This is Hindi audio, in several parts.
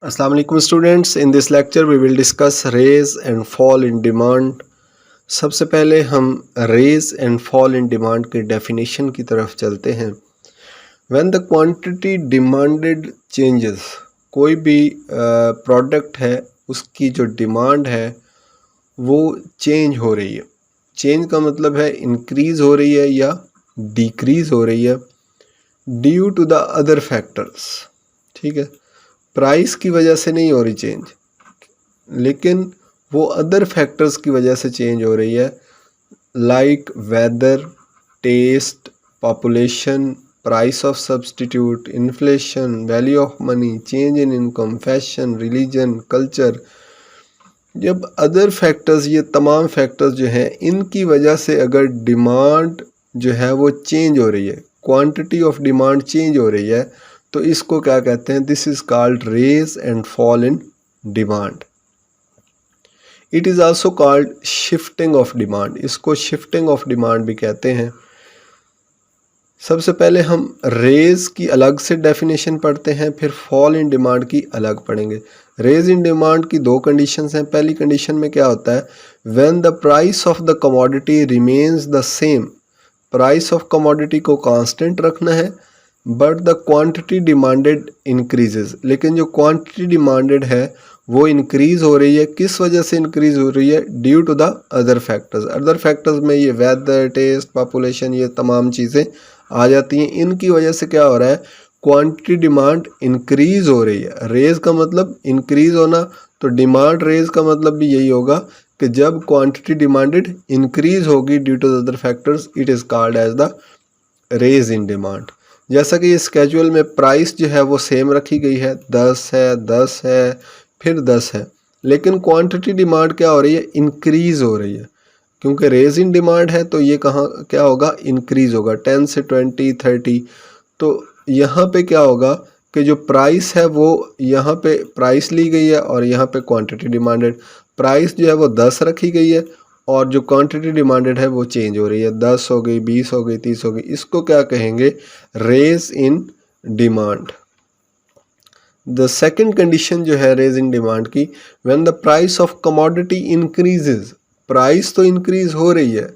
Assalamu alaikum students. In this lecture we will discuss raise and fall in demand. सबसे पहले हम raise and fall in demand के definition की तरफ चलते हैं. When the quantity demanded changes, कोई भी product है उसकी जो demand है वो change हो रही है. Change का मतलब है increase हो रही है या decrease हो रही है due to the other factors. ठीक है, प्राइस की वजह से नहीं हो रही चेंज, लेकिन वो अदर फैक्टर्स की वजह से चेंज हो रही है, like weather, taste, population, price of substitute, inflation, value of money, change in income, fashion, religion, culture. जब अदर फैक्टर्स, ये तमाम फैक्टर्स जो हैं, इनकी वजह से अगर डिमांड जो है वो चेंज हो रही है, क्वांटिटी ऑफ डिमांड चेंज हो रही है, तो इसको क्या कहते हैं? This is called rise and fall in demand. It is also called shifting of demand. इसको शिफ्टिंग ऑफ डिमांड भी कहते हैं. सबसे पहले हम रेज की अलग से डेफिनेशन पढ़ते हैं, फिर फॉल इन डिमांड की अलग पढ़ेंगे. रेज इन डिमांड की दो कंडीशंस हैं. पहली कंडीशन में क्या होता है? When the price of the commodity remains the same. Price of commodity को कांस्टेंट रखना है, but the quantity demanded increases. लेकिन जो क्वांटिटी डिमांडेड है वो इंक्रीज हो रही है. किस वजह से इंक्रीज हो रही है? Due to the other factors. Other factors में ये वेदर, टेस्ट, पॉपुलेशन, ये तमाम चीज़ें आ जाती हैं. इनकी वजह से क्या हो रहा है? क्वांटिटी डिमांड इंक्रीज हो रही है. रेज का मतलब इंक्रीज होना, तो डिमांड रेज का मतलब भी यही होगा कि जब क्वांटिटी डिमांडेड इंक्रीज होगी due to the other factors, it is called as the rise in demand. जैसा कि इस स्केड्यूल में प्राइस जो है वो सेम रखी गई है, 10 है, 10 है, फिर 10 है, लेकिन क्वांटिटी डिमांड क्या हो रही है? इंक्रीज हो रही है. क्योंकि रेज इन डिमांड है तो ये कहाँ क्या होगा? इंक्रीज होगा. 10 से 20, 30. तो यहाँ पे क्या होगा कि जो प्राइस है वो, यहाँ पे प्राइस ली गई है और यहाँ पे क्वांटिटी डिमांडेड. प्राइस जो है वो 10 रखी गई है और जो क्वांटिटी डिमांडेड है वो चेंज हो रही है. 10 हो गई, 20 हो गई, 30 हो गई. इसको क्या कहेंगे? Rise in demand. The second condition जो है रेज इन डिमांड की, when the price of commodity increases. Price तो इंक्रीज हो रही है,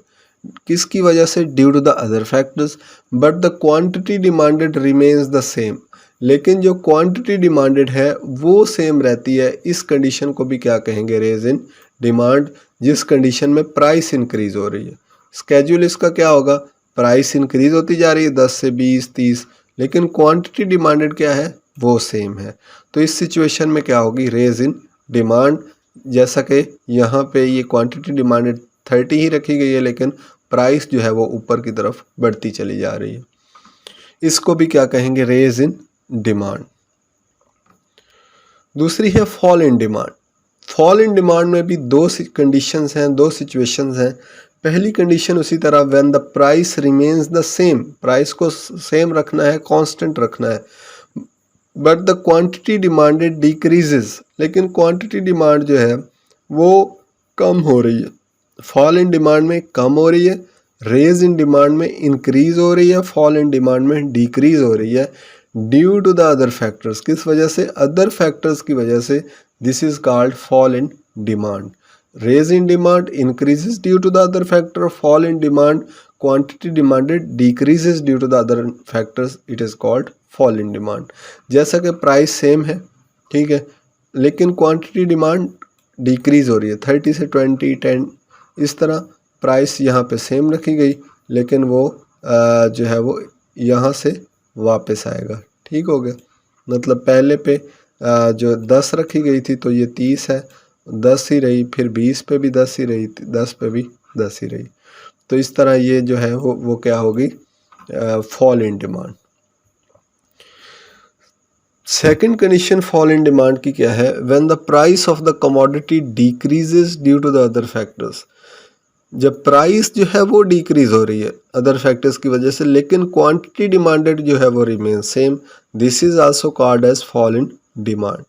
किसकी वजह से? Due to the other factors, but the quantity demanded remains the same. लेकिन जो क्वांटिटी डिमांडेड है वो सेम रहती है. इस कंडीशन को भी क्या कहेंगे? Rise in demand. जिस कंडीशन में प्राइस इंक्रीज हो रही है. स्केड्यूल इसका क्या होगा? प्राइस इंक्रीज होती जा रही है 10 से 20, 30, लेकिन क्वांटिटी डिमांडेड क्या है? वो सेम है. तो इस सिचुएशन में क्या होगी? Rise in demand. जैसा कि यहाँ पे ये क्वांटिटी डिमांडेड 30 ही रखी गई है, लेकिन प्राइस जो है वो ऊपर की तरफ बढ़ती चली जा रही है. इसको भी क्या कहेंगे? Rise in demand. दूसरी है fall in demand. Fall in demand में भी दो कंडीशंस हैं, दो सिचुएशंस हैं. पहली कंडीशन उसी तरह, when the price remains the same. Price को सेम रखना है, कांस्टेंट रखना है, but the quantity demanded decreases. लेकिन क्वांटिटी डिमांड जो है वो कम हो रही है. फॉल इन डिमांड में कम हो रही है, रेज इन डिमांड में इंक्रीज हो रही है, फॉल इन डिमांड में डिक्रीज हो रही है due to the other factors. किस वजह से? अदर फैक्टर्स की वजह से. This is called fall in demand. Rise in demand increases due to the other factor, fall in demand quantity demanded decreases due to the other factors, it is called fall in demand. जैसा कि प्राइस सेम है, ठीक है, लेकिन क्वांटिटी डिमांड डिक्रीज हो रही है, 30 से 20, 10, इस तरह. प्राइस यहाँ पे सेम रखी गई, लेकिन वो जो है वो यहाँ से वापस आएगा. ठीक हो गया. मतलब पहले पे जो 10 रखी गई थी तो ये 30 है, 10 ही रही, फिर 20 पे भी 10 ही रही, 10 पे भी 10 ही रही. तो इस तरह ये जो है वो क्या होगी? Fall in demand. Second condition fall in demand की क्या है? When the price of the commodity decreases due to the other factors. जब प्राइस जो है वो डिक्रीज हो रही है अदर फैक्टर्स की वजह से, लेकिन क्वांटिटी डिमांडेड जो है वो remain same. This is also called as fall in demand.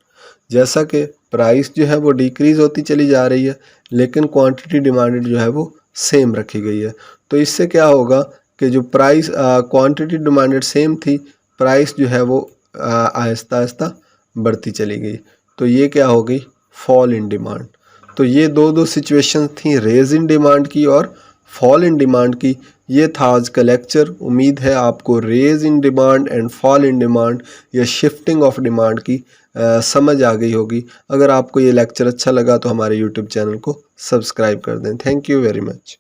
जैसा कि प्राइस जो है वो डिक्रीज होती चली जा रही है, लेकिन क्वांटिटी डिमांडेड जो है वो सेम रखी गई है. तो इससे क्या होगा कि जो प्राइस क्वांटिटी डिमांडेड सेम थी, प्राइस जो है वो आहिस्ता आहिस्ता बढ़ती चली गई. तो ये क्या हो गई, फॉल इन डिमांड। तो ये दो सिचुएशन थी, रेज इन डिमांड की और फॉल इन डिमांड की। ये था आज का लेक्चर। उम्मीद है आपको rise in demand and fall in demand या शिफ्टिंग ऑफ डिमांड की समझ आ गई होगी। अगर आपको ये लेक्चर अच्छा लगा तो हमारे यूट्यूब चैनल को सब्सक्राइब कर दें। Thank you very much.